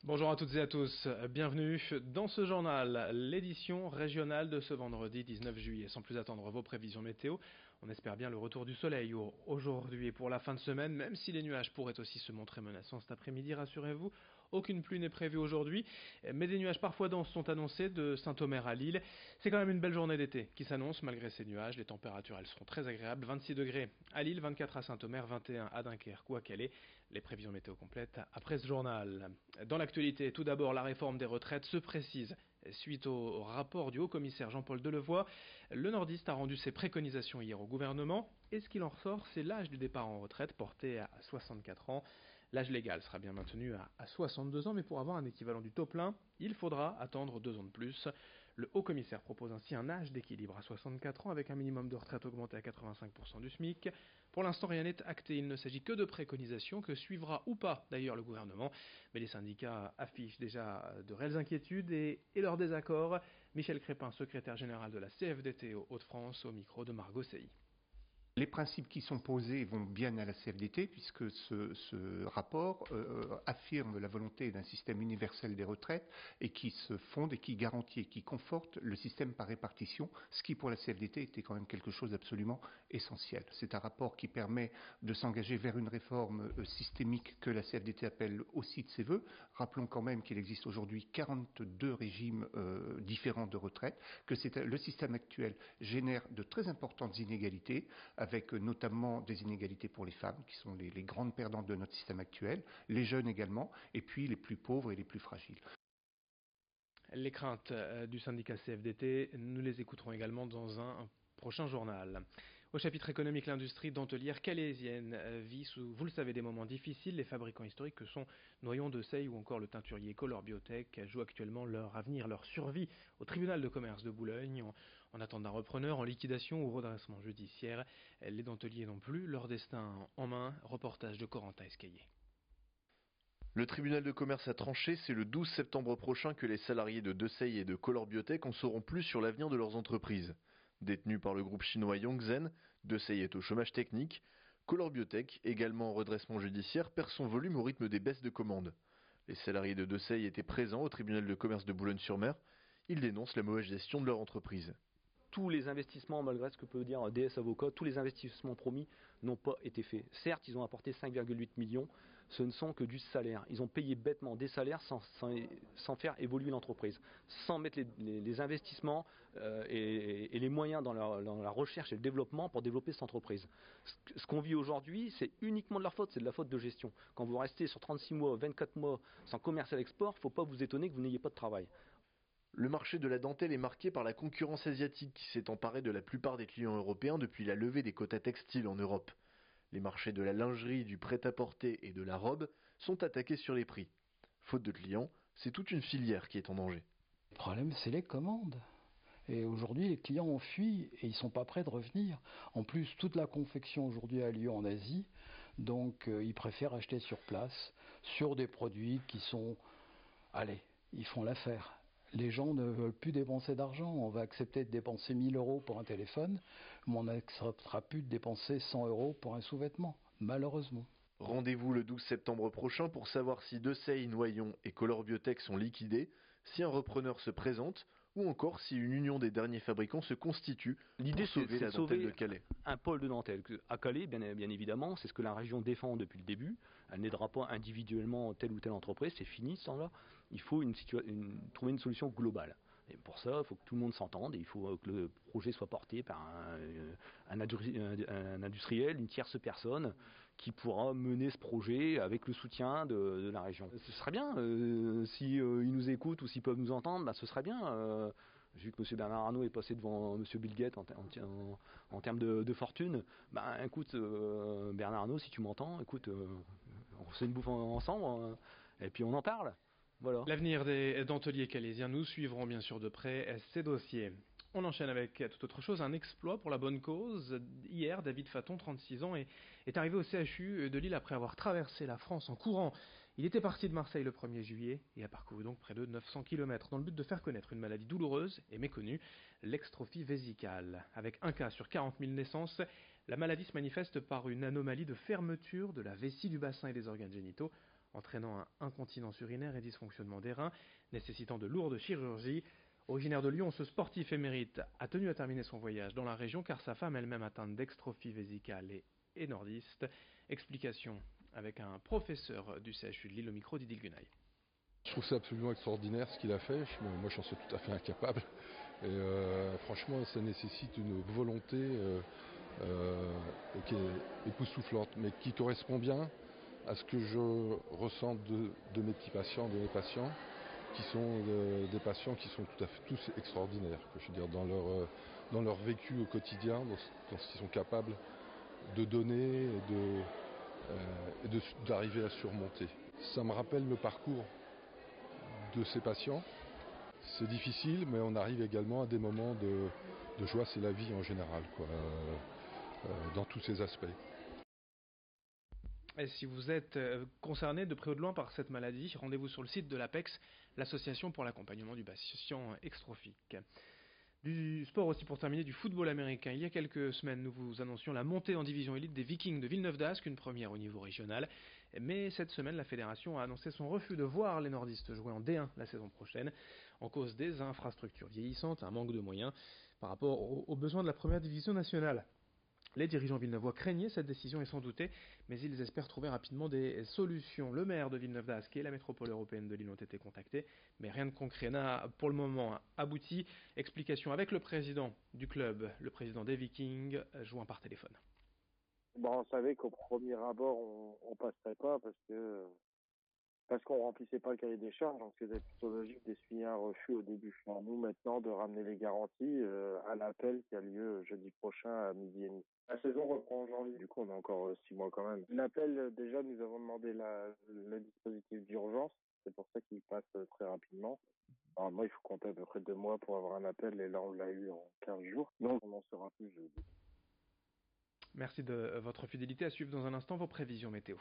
Bonjour à toutes et à tous, bienvenue dans ce journal, l'édition régionale de ce vendredi 19 juillet. Sans plus attendre vos prévisions météo, on espère bien le retour du soleil aujourd'hui et pour la fin de semaine, même si les nuages pourraient aussi se montrer menaçants cet après-midi, rassurez-vous. Aucune pluie n'est prévue aujourd'hui, mais des nuages parfois denses sont annoncés de Saint-Omer à Lille. C'est quand même une belle journée d'été qui s'annonce malgré ces nuages. Les températures, elles seront très agréables. 26 degrés à Lille, 24 à Saint-Omer, 21 à Dunkerque ou à Calais. Les prévisions météo complètes après ce journal. Dans l'actualité, tout d'abord, la réforme des retraites se précise. Suite au rapport du haut-commissaire Jean-Paul Delevoye, le nordiste a rendu ses préconisations hier au gouvernement. Et ce qu'il en ressort, c'est l'âge du départ en retraite porté à 64 ans. L'âge légal sera bien maintenu à 62 ans, mais pour avoir un équivalent du taux plein, il faudra attendre 2 ans de plus. Le haut-commissaire propose ainsi un âge d'équilibre à 64 ans avec un minimum de retraite augmenté à 85% du SMIC. Pour l'instant, rien n'est acté. Il ne s'agit que de préconisations que suivra ou pas d'ailleurs le gouvernement. Mais les syndicats affichent déjà de réelles inquiétudes et leur désaccord. Michel Crépin, secrétaire général de la CFDT aux Hauts-de-France, au micro de Margot Sey. Les principes qui sont posés vont bien à la CFDT puisque ce rapport affirme la volonté d'un système universel des retraites et qui se fonde et qui garantit et qui conforte le système par répartition, ce qui pour la CFDT était quand même quelque chose d'absolument essentiel. C'est un rapport qui permet de s'engager vers une réforme systémique que la CFDT appelle aussi de ses voeux. Rappelons quand même qu'il existe aujourd'hui 42 régimes différents de retraite, que le système actuel génère de très importantes inégalités, avec notamment des inégalités pour les femmes, qui sont les grandes perdantes de notre système actuel, les jeunes également, et puis les plus pauvres et les plus fragiles. Les craintes du syndicat CFDT, nous les écouterons également dans un prochain journal. Au chapitre économique, l'industrie dentelière calaisienne vit sous, vous le savez, des moments difficiles. Les fabricants historiques que sont Noyon de Sey ou encore le teinturier Color Biotech jouent actuellement leur avenir, leur survie au tribunal de commerce de Boulogne en attente d'un repreneur, en liquidation ou redressement judiciaire. Les denteliers n'ont plus leur destin en main. Reportage de Corentin Escaillé. Le tribunal de commerce a tranché, c'est le 12 septembre prochain que les salariés de Sey et de Color Biotech en sauront plus sur l'avenir de leurs entreprises. Détenu par le groupe chinois Yongzhen, Sey est au chômage technique. Color Biotech, également en redressement judiciaire, perd son volume au rythme des baisses de commandes. Les salariés de Sey étaient présents au tribunal de commerce de Boulogne-sur-Mer. Ils dénoncent la mauvaise gestion de leur entreprise. Tous les investissements, malgré ce que peut dire DS Avocat, tous les investissements promis n'ont pas été faits. Certes, ils ont apporté 5,8 millions, ce ne sont que du salaire. Ils ont payé bêtement des salaires sans faire évoluer l'entreprise, sans mettre les investissements et les moyens dans la recherche et le développement pour développer cette entreprise. Ce qu'on vit aujourd'hui, c'est uniquement de leur faute, c'est de la faute de gestion. Quand vous restez sur 36 mois, 24 mois sans commerce à l'export, il ne faut pas vous étonner que vous n'ayez pas de travail. Le marché de la dentelle est marqué par la concurrence asiatique qui s'est emparée de la plupart des clients européens depuis la levée des quotas textiles en Europe. Les marchés de la lingerie, du prêt-à-porter et de la robe sont attaqués sur les prix. Faute de clients, c'est toute une filière qui est en danger. Le problème, c'est les commandes. Et aujourd'hui, les clients ont fui et ils ne sont pas prêts de revenir. En plus, toute la confection aujourd'hui a lieu en Asie, donc ils préfèrent acheter sur place, sur des produits qui sont... Allez, ils font l'affaire. Les gens ne veulent plus dépenser d'argent. On va accepter de dépenser 1 000 € pour un téléphone, mais on n'acceptera plus de dépenser 100 € pour un sous-vêtement, malheureusement. Rendez-vous le 12 septembre prochain pour savoir si Sey, Noyon et Color Biotech sont liquidés, si un repreneur se présente ou encore si une union des derniers fabricants se constitue. L'idée, pour sauver la dentelle de Calais. Un pôle de dentelle. À Calais, bien évidemment, c'est ce que la région défend depuis le début. Elle n'aidera pas individuellement telle ou telle entreprise, c'est fini ce temps-là. Il faut trouver une solution globale. Et pour ça, il faut que tout le monde s'entende et il faut que le projet soit porté par un industriel, une tierce personne qui pourra mener ce projet avec le soutien de la région. Ce serait bien, si ils nous écoutent ou s'ils peuvent nous entendre, ce serait bien. Vu que M. Bernard Arnault est passé devant M. Bill Gates en termes de fortune, écoute, Bernard Arnault, si tu m'entends, écoute, on fait une bouffe ensemble et puis on en parle. Voilà. L'avenir des denteliers calaisiens, nous suivrons bien sûr de près ces dossiers. On enchaîne avec toute autre chose, un exploit pour la bonne cause. Hier, David Faton, 36 ans, est arrivé au CHU de Lille après avoir traversé la France en courant. Il était parti de Marseille le 1er juillet et a parcouru donc près de 900 km dans le but de faire connaître une maladie douloureuse et méconnue, l'extrophie vésicale. Avec un cas sur 40 000 naissances, la maladie se manifeste par une anomalie de fermeture de la vessie du bassin et des organes génitaux. entraînant un incontinence urinaire et dysfonctionnement des reins, nécessitant de lourdes chirurgies. Originaire de Lyon, ce sportif émérite a tenu à terminer son voyage dans la région car sa femme elle-même atteinte d'extrophie vésicale et nordiste. Explication avec un professeur du CHU de Lille au micro d'Idil Gunaï. Je trouve ça absolument extraordinaire ce qu'il a fait. Moi, j'en suis tout à fait incapable. Et franchement, ça nécessite une volonté qui est époustouflante, mais qui correspond bien à ce que je ressens de mes petits patients, de mes patients, qui sont des patients qui sont tout à fait tous extraordinaires. Je veux dire, dans leur vécu au quotidien, dans ce qu'ils sont capables de donner et d'arriver à surmonter. Ça me rappelle le parcours de ces patients. C'est difficile, mais on arrive également à des moments de joie, c'est la vie en général, dans tous ses aspects. Et si vous êtes concerné de près ou de loin par cette maladie, rendez-vous sur le site de l'APEX, l'association pour l'accompagnement du patient extrophique. Du sport aussi pour terminer, du football américain. Il y a quelques semaines, nous vous annoncions la montée en division élite des Vikings de Villeneuve d'Ascq, une première au niveau régional. Mais cette semaine, la fédération a annoncé son refus de voir les nordistes jouer en D1 la saison prochaine, en cause des infrastructures vieillissantes, un manque de moyens par rapport aux besoins de la première division nationale. Les dirigeants villeneuvois craignaient cette décision et s'en doutaient, mais ils espèrent trouver rapidement des solutions. Le maire de Villeneuve d'Ascq et la métropole européenne de Lille ont été contactés, mais rien de concret n'a pour le moment abouti. Explication avec le président du club, le président des Vikings, joint par téléphone. On savait qu'au premier abord, on passerait pas parce qu'on remplissait pas le cahier des charges, donc c'était plutôt logique d'essuyer un refus au début. À nous maintenant de ramener les garanties à l'appel qui a lieu jeudi prochain à 12h30. La saison reprend en janvier, du coup on a encore 6 mois quand même. L'appel, déjà nous avons demandé le dispositif d'urgence, c'est pour ça qu'il passe très rapidement. Normalement il faut compter à peu près 2 mois pour avoir un appel et là on l'a eu en 15 jours, donc on en saura plus jeudi. Merci de votre fidélité. À suivre dans un instant vos prévisions météo.